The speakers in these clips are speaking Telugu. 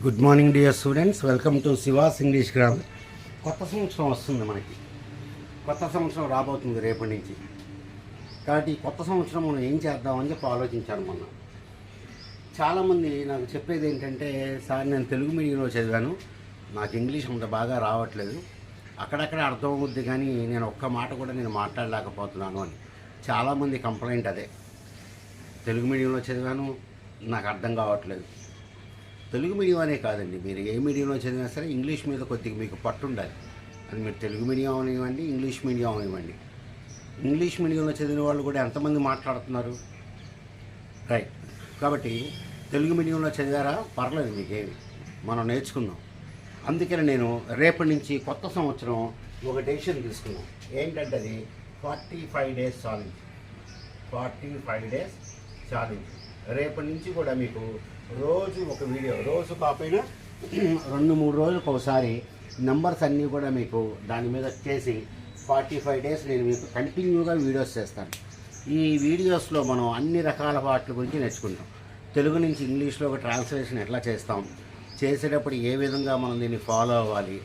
Good morning dear students, welcome to she was English grammar. కొత్త సంవత్సరం వస్తుంది, మనకి కొత్త సంవత్సరం రాబోతుంది రేపటి నుంచి. కాబట్టి కొత్త సంవత్సరం మనం ఏం చేద్దామని చెప్పి ఆలోచించాను మొన్న. చాలామంది నాకు చెప్పేది ఏంటంటే, సార్ నేను తెలుగు మీడియంలో చదివాను, నాకు ఇంగ్లీష్ అంత బాగా రావట్లేదు, అక్కడక్కడ అర్థం అవుద్ది కానీ నేను ఒక్క మాట కూడా నేను మాట్లాడలేకపోతున్నాను అని చాలామంది కంప్లైంట్ అదే. తెలుగు మీడియంలో చదివాను, నాకు అర్థం కావట్లేదు. తెలుగు మీడియం అనే కాదండి, మీరు ఏ మీడియంలో చదివినా సరే ఇంగ్లీష్ మీద కొద్దిగా మీకు పట్టు ఉండాలి. అది మీరు తెలుగు మీడియం అవనివ్వండి, ఇంగ్లీష్ మీడియం అవనివ్వండి. ఇంగ్లీష్ మీడియంలో చదివిన వాళ్ళు కూడా ఎంతమంది మాట్లాడుతున్నారు, రైట్? కాబట్టి తెలుగు మీడియంలో చదివారా పర్లేదు, మీకేమి, మనం నేర్చుకుందాం. అందుకని నేను రేపటి నుంచి కొత్త సంవత్సరం ఒక డెసిషన్ తీసుకున్నాం. ఏంటంటే అది 45 days ఛాలెంజ్. 45 days challenge. రేపటి నుంచి కూడా మీకు రోజు ఒక వీడియో, రోజు కాకపోయినా 2-3 రోజులకు ఒకసారి నెంబర్స్ అన్నీ కూడా మీకు దాని మీద చేసి 45 days నేను మీకు కంటిన్యూగా వీడియోస్ చేస్తాను. ఈ వీడియోస్లో మనం అన్ని రకాల వాటి గురించి నేర్చుకుంటాం. తెలుగు నుంచి ఇంగ్లీష్లో ఒక ట్రాన్స్లేషన్ ఎట్లా చేస్తాం, చేసేటప్పుడు ఏ విధంగా మనం దీన్ని ఫాలో అవ్వాలి,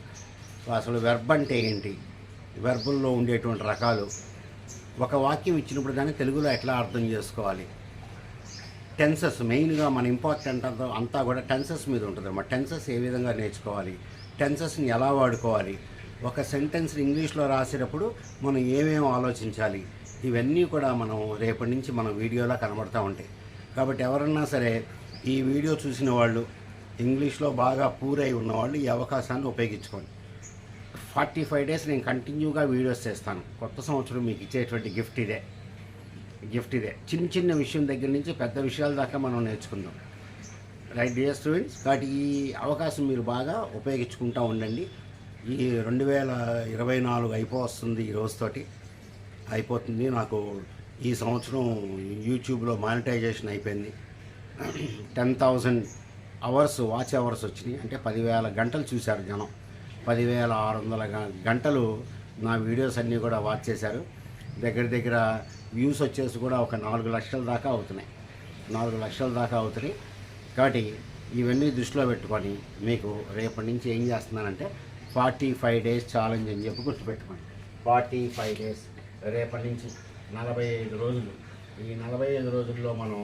అసలు వెర్బ్ అంటే ఏంటి, వెర్బుల్లో ఉండేటువంటి రకాలు, ఒక వాక్యం ఇచ్చినప్పుడు దాన్ని తెలుగులో ఎట్లా అర్థం చేసుకోవాలి, టెన్సెస్ మెయిన్గా మన ఇంపార్టెంట్ అంతా కూడా టెన్సెస్ మీద ఉంటుంది అన్నమాట. టెన్సెస్ ఏ విధంగా నేర్చుకోవాలి, టెన్సెస్ని ఎలా వాడుకోవాలి, ఒక సెంటెన్స్ని ఇంగ్లీష్లో రాసేటప్పుడు మనం ఏమేమి ఆలోచించాలి, ఇవన్నీ కూడా మనం రేపటి నుంచి మన వీడియోలో కనబడుతూ ఉంటాయి. కాబట్టి ఎవరన్నా సరే ఈ వీడియో చూసిన వాళ్ళు, ఇంగ్లీష్లో బాగా పూరై ఉన్నవాళ్ళు ఈ అవకాశాన్ని ఉపయోగించుకోండి. 45 days నేను కంటిన్యూగా వీడియోస్ చేస్తాను. కొత్త సంవత్సరం మీకు ఇచ్చేటువంటి గిఫ్ట్ ఇదే. చిన్న చిన్న విషయం దగ్గర నుంచి పెద్ద విషయాల దాకా మనం నేర్చుకుందాం, రైట్ డియర్ స్టూడెంట్స్? కాబట్టి ఈ అవకాశం మీరు బాగా ఉపయోగించుకుంటూ ఉండండి. ఈ 2024 అయిపోతుంది, ఈ రోజుతోటి అయిపోతుంది. నాకు ఈ సంవత్సరం యూట్యూబ్లో మానిటైజేషన్ అయిపోయింది. 10,000 hours వాచ్ అవర్స్ వచ్చినాయి. అంటే 10,000 గంటలు చూశారు జనం. 10,600 గంటలు నా వీడియోస్ అన్నీ కూడా వాచ్ చేశారు. దగ్గర వ్యూస్ వచ్చేసి కూడా ఒక 4 లక్షల దాకా అవుతున్నాయి. 4 లక్షల దాకా అవుతున్నాయి. కాబట్టి ఇవన్నీ దృష్టిలో పెట్టుకొని మీకు రేపటి నుంచి ఏం చేస్తున్నానంటే 45 days ఛాలెంజ్ అని చెప్పి గుర్తుపెట్టుకోండి. 45 days రేపటి నుంచి 45 రోజులు. ఈ 45 రోజుల్లో మనం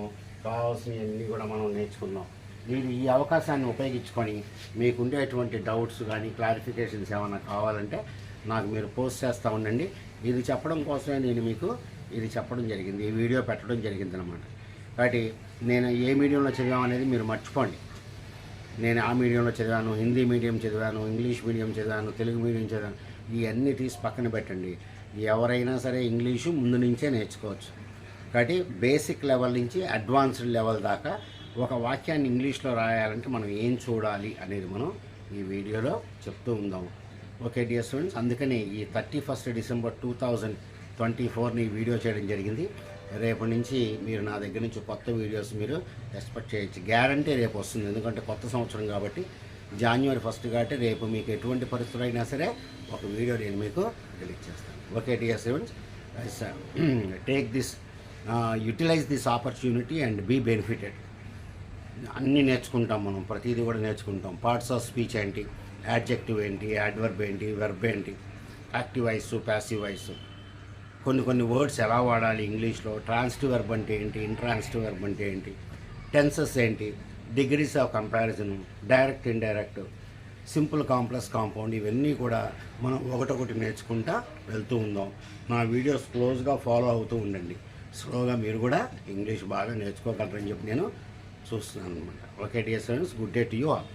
కావాల్సినవన్నీ కూడా మనం నేర్చుకుందాం. మీరు ఈ అవకాశాన్ని ఉపయోగించుకొని మీకు ఉండేటువంటి డౌట్స్ కానీ క్లారిఫికేషన్స్ ఏమైనా కావాలంటే నాకు మీరు పోస్ట్ చేస్తూ ఉండండి. ఇది చెప్పడం కోసమే నేను మీకు ఇది చెప్పడం జరిగింది, ఈ వీడియో పెట్టడం జరిగింది అన్నమాట. కాబట్టి నేను ఏ మీడియంలో చదివాను అనేది మీరు మర్చిపోండి. నేను ఆ మీడియంలో చదివాను, హిందీ మీడియం చదివాను, ఇంగ్లీష్ మీడియం చదివాను, తెలుగు మీడియం చదివాను, ఇవన్నీ తీసి పక్కన పెట్టండి. ఎవరైనా సరే ఇంగ్లీషు ముందు నుంచే నేర్చుకోవచ్చు. కాబట్టి బేసిక్ లెవెల్ నుంచి అడ్వాన్స్డ్ లెవెల్ దాకా ఒక వాక్యాన్ని ఇంగ్లీష్లో రాయాలంటే మనం ఏం చూడాలి అనేది మనం ఈ వీడియోలో చెప్తూ ఉందాము. ఓకే డియర్ స్టూడెంట్స్, అందుకని ఈ 31st December 2024 వీడియో చేయడం జరిగింది. రేపటి నుంచి మీరు నా దగ్గర నుంచి కొత్త వీడియోస్ మీరు ఎక్స్పెక్ట్ చేయొచ్చు. గ్యారంటీ రేపు వస్తుంది, ఎందుకంటే కొత్త సంవత్సరం కాబట్టి. January 1st కాబట్టి రేపు మీకు ఎటువంటి పరిస్థితులు అయినా సరే ఒక వీడియో నేను మీకు రిలీజ్ చేస్తాను. Okay dear students, take this, utilize this opportunity and be benefited. అన్నీ నేర్చుకుంటాం మనం, ప్రతిదీ కూడా నేర్చుకుంటాం. పార్ట్స్ ఆఫ్ స్పీచ్ ఏంటి, యాడ్జెక్టివ్ ఏంటి, యాడ్వర్బ్ ఏంటి, వెర్బ్ ఏంటి, యాక్టివ్ వాయిస్, ప్యాసివ్ వాయిస్, కొన్ని వర్డ్స్ ఎలా వాడాలి ఇంగ్లీష్లో, ట్రాన్సిటివ్ వెర్బ్ అంటే ఏంటి, ఇంట్రాన్సిటివ్ వెర్బ్ అంటే ఏంటి, టెన్సెస్ ఏంటి, degrees of comparison, direct indirect, simple complex compound, ఇవన్నీ కూడా మనం ఒకటొకటి నేర్చుకుంటా వెళ్తూ ఉందాం. నా వీడియోస్ క్లోజ్గా ఫాలో అవుతూ ఉండండి. స్లోగా మీరు కూడా ఇంగ్లీష్ బాగా నేర్చుకోగలరని చెప్పి నేను చూస్తున్నాను అనమాట. Okay dear students, good day to you all.